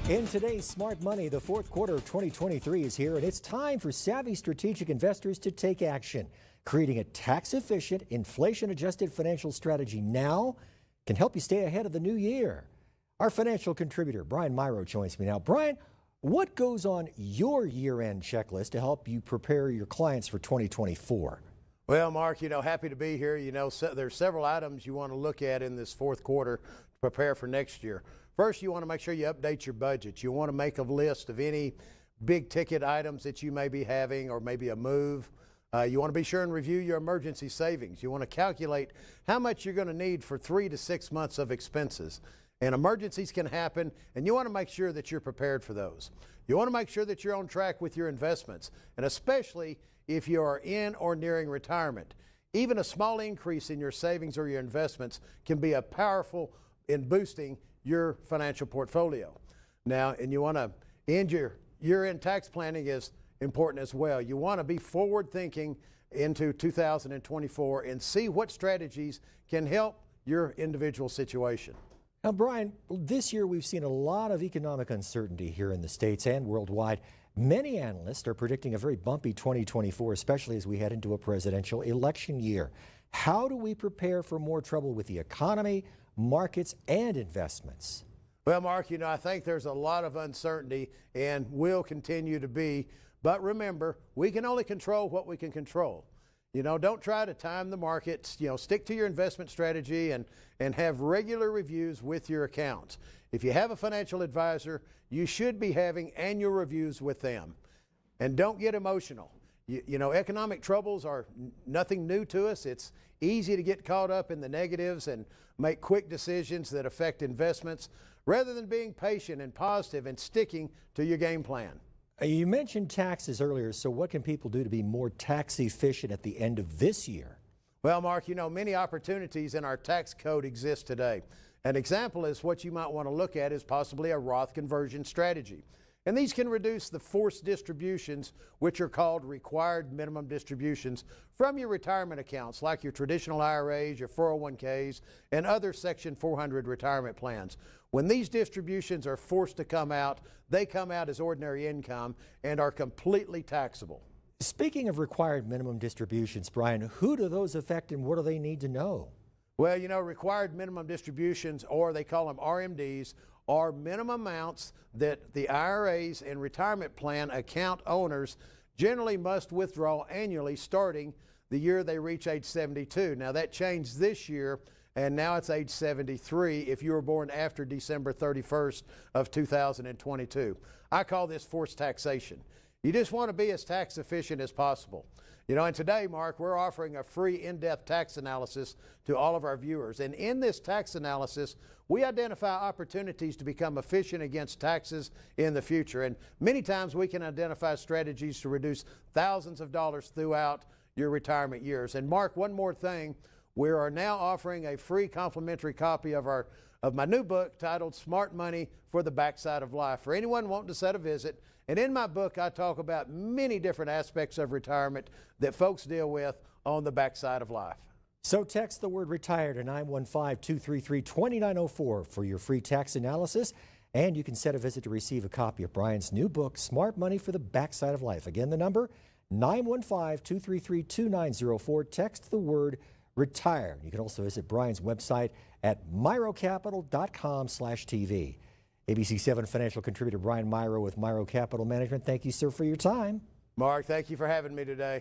In today's Smart Money, the fourth quarter of 2023 is here, and it's time for savvy strategic investors to take action. Creating a tax-efficient, inflation-adjusted financial strategy now can help you stay ahead of the new year. Our financial contributor, Brian Myrow, joins me now. Brian, what goes on your year-end checklist to help you prepare your clients for 2024? Well, Mark, happy to be here. There's several items you want to look at in this fourth quarter to prepare for next year. First, you want to make sure you update your budget. You want to make a list of any big ticket items that you may be having, or maybe a move. You want to be sure and review your emergency savings. You want to calculate how much you're going to need for 3 to 6 months of expenses. And emergencies can happen, and you want to make sure that you're prepared for those. You want to make sure that you're on track with your investments, and especially if you are in or nearing retirement. Even a small increase in your savings or your investments can be a powerful in boosting your financial portfolio. Now, and you want to end your year-end tax planning is important as well. You want to be forward thinking into 2024 and see what strategies can help your individual situation. Now, Brian, this year we've seen a lot of economic uncertainty here in the States and worldwide. Many analysts are predicting a very bumpy 2024, especially as we head into a presidential election year. How do we prepare for more trouble with the economy, markets, and investments? Well, Mark, I think there's a lot of uncertainty and will continue to be. But remember, we can only control what we can control. Don't try to time the markets. Stick to your investment strategy and have regular reviews with your accounts. If you have a financial advisor, you should be having annual reviews with them. And don't get emotional. Economic troubles are nothing new to us. It's easy to get caught up in the negatives and make quick decisions that affect investments rather than being patient and positive and sticking to your game plan. You mentioned taxes earlier, so what can people do to be more tax efficient at the end of this year? Well, Mark, many opportunities in our tax code exist today. An example is what you might want to look at is possibly a Roth conversion strategy. And these can reduce the forced distributions, which are called required minimum distributions, from your retirement accounts like your traditional IRAs, your 401ks, and other Section 400 retirement plans. When these distributions are forced to come out, they come out as ordinary income and are completely taxable. Speaking of required minimum distributions, Brian, who do those affect and what do they need to know? Well, required minimum distributions, or they call them RMDs, are minimum amounts that the IRAs and retirement plan account owners generally must withdraw annually starting the year they reach age 72. Now, that changed this year, and now it's age 73 if you were born after December 31st of 2022. I call this forced taxation. You just want to be as tax efficient as possible. And today, Mark, we're offering a free in-depth tax analysis to all of our viewers. And in this tax analysis, we identify opportunities to become efficient against taxes in the future. And many times we can identify strategies to reduce thousands of dollars throughout your retirement years. And Mark, one more thing, we are now offering a free complimentary copy of my new book titled Smart Money for the Backside of Life for anyone wanting to set a visit. And in my book, I talk about many different aspects of retirement that folks deal with on the backside of life. So text the word RETIRE to 915-233-2904 for your free tax analysis. And you can set a visit to receive a copy of Brian's new book, Smart Money for the Backside of Life. Again, the number, 915-233-2904. Text the word RETIRE. You can also visit Brian's website at myrocapital.com/TV. ABC7 financial contributor Brian Myrow with Myrow Capital Management. Thank you, sir, for your time. Mark, thank you for having me today.